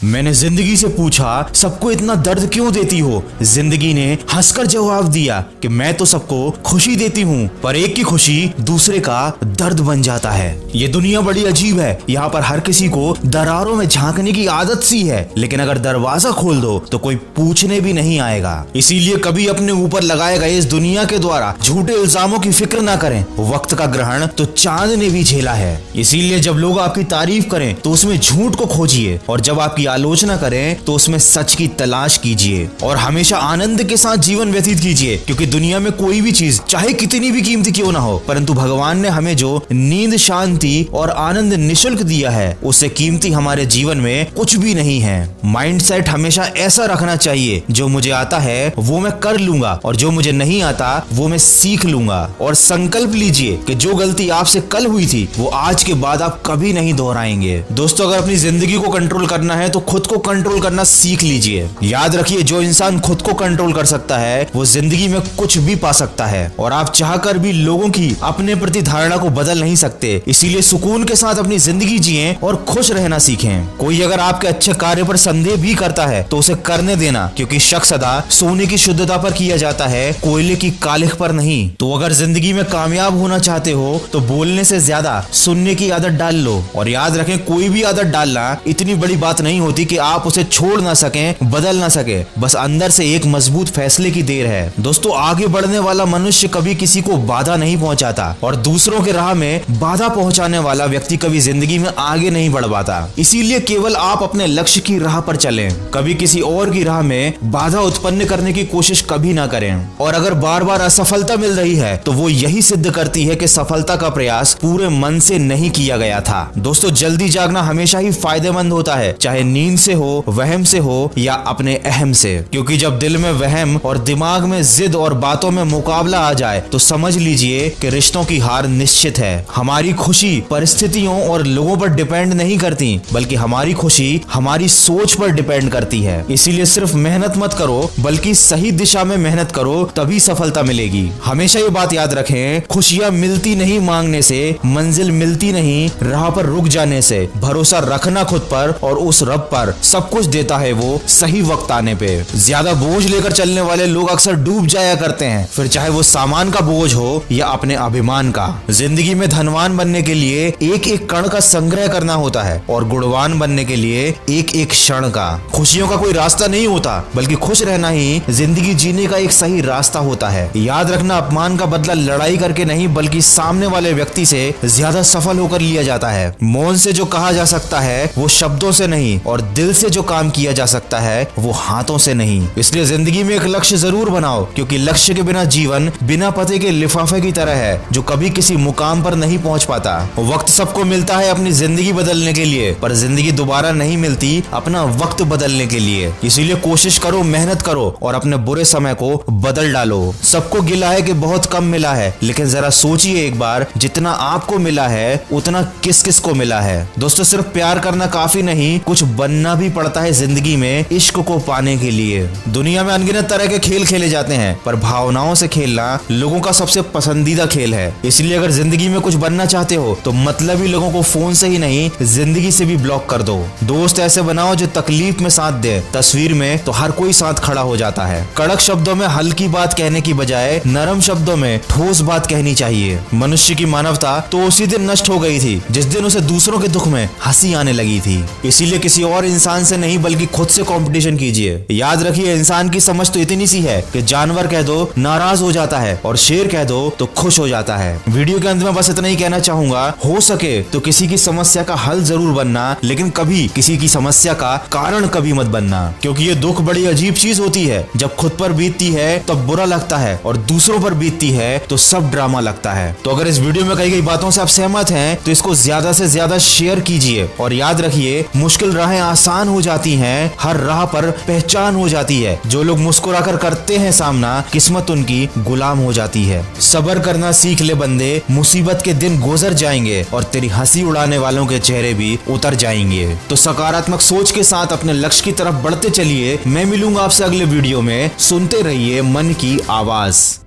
मैंने जिंदगी से पूछा, सबको इतना दर्द क्यों देती हो? जिंदगी ने हंसकर जवाब दिया कि मैं तो सबको खुशी देती हूँ, पर एक की खुशी दूसरे का दर्द बन जाता है। ये दुनिया बड़ी अजीब है। यहाँ पर हर किसी को दरारों में झांकने की आदत सी है, लेकिन अगर दरवाजा खोल दो तो कोई पूछने भी नहीं आएगा। इसीलिए कभी अपने ऊपर लगाए गए इस दुनिया के द्वारा झूठे इल्जामों की फिक्र ना करें। वक्त का ग्रहण तो चांद ने भी झेला है। इसीलिए जब लोग आपकी तारीफ करें तो उसमें झूठ को खोजिए, और जब आपकी आलोचना करें तो उसमें सच की तलाश कीजिए। और हमेशा आनंद के साथ जीवन व्यतीत कीजिए, क्योंकि दुनिया में कोई भी चीज चाहे कितनी भी कीमती क्यों ना हो, परंतु भगवान ने हमें जो नींद, शांति और आनंद निःशुल्क दिया है, उससे कीमती हमारे जीवन में कुछ भी नहीं है। माइंडसेट हमेशा ऐसा रखना चाहिए, जो मुझे आता है वो मैं कर लूंगा, और जो मुझे नहीं आता वो मैं सीख लूंगा। और संकल्प लीजिए कि जो गलती आपसे कल हुई थी वो आज के बाद आप कभी नहीं दोहराएंगे। दोस्तों, अगर अपनी जिंदगी को कंट्रोल करना है तो खुद को कंट्रोल करना सीख लीजिए। याद रखिए, जो इंसान खुद को कंट्रोल कर सकता है वो जिंदगी में कुछ भी पा सकता है, और आप चाहकर भी लोगों की अपने प्रति धारणा को बदल नहीं सकते। इसीलिए सुकून के साथ अपनी जिंदगी जिएं और खुश रहना सीखें। कोई अगर आपके अच्छे कार्य पर संदेह भी करता है तो उसे करने देना, क्योंकि शक सदा सोने की शुद्धता पर किया जाता है, कोयले की कालिख पर नहीं। तो अगर जिंदगी में कामयाब होना चाहते हो तो बोलने से ज्यादा सुनने की आदत डाल लो। और याद रखें, कोई भी आदत डालना इतनी बड़ी बात नहीं होती कि आप उसे छोड़ ना सकें, बदल ना सके। बस अंदर से एक मजबूत फैसले की देर है। दोस्तों, आगे बढ़ने वाला मनुष्य कभी किसी को बाधा नहीं पहुंचाता, और दूसरों के राह में बाधा पहुंचाने वाला व्यक्ति कभी जिंदगी में आगे नहीं बढ़ पाता। इसीलिए केवल आप अपने लक्ष्य की राह पर चलें, कभी किसी और की राह में बाधा उत्पन्न करने की कोशिश कभी ना करें। और अगर बार बार असफलता मिल रही है तो वो यही सिद्ध करती है कि सफलता का प्रयास पूरे मन से नहीं किया गया था। दोस्तों, जल्दी जागना हमेशा ही फायदेमंद होता है, चाहे नींद से हो, वहम से हो या अपने अहम से। क्योंकि जब दिल में वहम और दिमाग में जिद और बातों में मुकाबला आ जाए तो समझ लीजिए कि रिश्तों की हार निश्चित है। हमारी खुशी परिस्थितियों और लोगों पर डिपेंड नहीं करती, बल्कि हमारी खुशी हमारी सोच पर डिपेंड करती है। इसीलिए सिर्फ मेहनत मत करो, बल्कि सही दिशा में मेहनत करो, तभी सफलता मिलेगी। हमेशा ये बात याद रखें, खुशियां मिलती नहीं मांगने से, मंजिल मिलती नहीं राह पर रुक जाने से। भरोसा रखना खुद पर, और उस रब पर सब कुछ देता है वो सही वक्त आने पे। ज्यादा बोझ लेकर चलने वाले लोग अक्सर डूब जाया करते हैं, फिर चाहे वो सामान का बोझ हो या अपने अभिमान का। जिंदगी में धनवान बनने के लिए एक एक कण का संग्रह करना होता है, और गुणवान बनने के लिए एक एक क्षण का। खुशियों का कोई रास्ता नहीं होता, बल्कि खुश रहना ही जिंदगी जीने का एक सही रास्ता होता है। याद रखना, अपमान का बदला लड़ाई करके नहीं, बल्कि सामने वाले व्यक्ति से ज्यादा सफल होकर लिया जाता है। मौन से जो कहा जा सकता है वो शब्दों से नहीं, और दिल से जो काम किया जा सकता है वो हाथों से नहीं। इसलिए जिंदगी में एक लक्ष्य जरूर बनाओ, क्योंकि लक्ष्य के बिना जीवन बिना पते के लिफाफे की तरह है, जो कभी किसी मुकाम पर नहीं पहुंच पाता। वक्त सबको मिलता है अपनी जिंदगी बदलने के लिए, पर जिंदगी दोबारा नहीं मिलती अपना वक्त बदलने के लिए। इसीलिए कोशिश करो, मेहनत करो, और अपने बुरे समय को बदल डालो। सबको गिला है कि बहुत कम मिला है, लेकिन जरा सोचिए एक बार, जितना आपको मिला है उतना किस किस को मिला है। दोस्तों, सिर्फ प्यार करना काफी नहीं, कुछ बनना भी पड़ता है जिंदगी में इश्क को पाने के लिए। दुनिया में अनगिनत तरह के खेल खेले जाते हैं, पर भावनाओं से खेलना लोगों का सबसे पसंदीदा खेल है। इसलिए अगर जिंदगी में कुछ बनना चाहते हो तो मतलबी लोगों को फोन से ही नहीं, जिंदगी से भी ब्लॉक कर दो। दोस्त ऐसे बनाओ जो तकलीफ में साथ दे, तस्वीर में तो हर कोई साथ खड़ा हो जाता है। कड़क शब्दों में हल्की बात कहने की बजाय नरम शब्दों में ठोस बात कहनी चाहिए। मनुष्य की मानवता तो उसी दिन नष्ट हो गई थी जिस दिन उसे दूसरों के दुख में हंसी आने लगी थी। इसीलिए किसी और इंसान से नहीं, बल्कि खुद से कंपटीशन कीजिए। याद रखिए, इंसान की समझ तो इतनी सी है कि जानवर कह दो नाराज हो जाता है, और शेर कह दो तो खुश हो जाता है। वीडियो के अंत में बस इतना ही कहना चाहूंगा, हो सके तो किसी की समस्या का हल जरूर बनना, लेकिन कभी किसी की समस्या का कारण कभी मत बनना। क्योंकि ये दुख बड़ी अजीब चीज होती है, जब खुद पर बीतती है तब बुरा लगता है, और दूसरों पर बीतती है तो सब ड्रामा लगता है। तो अगर इस वीडियो में कही गई बातों से आप सहमत हैं तो इसको ज्यादा से ज्यादा शेयर कीजिए। और याद रखिए, मुश्किल राहें आसान हो जाती हैं, हर राह पर पहचान हो जाती है। जो लोग मुस्कुराकर करते हैं सामना, किस्मत उनकी गुलाम हो जाती है। सब्र करना सीख ले बंदे, मुसीबत के दिन गुजर जाएंगे, और तेरी हंसी उड़ाने वालों के चेहरे भी उतर जाएंगे। तो सकारात्मक सोच के साथ अपने लक्ष्य की तरफ बढ़ते चलिए। मैं मिलूंगा आपसे अगले वीडियो में। सुनते रहिए मन की आवाज।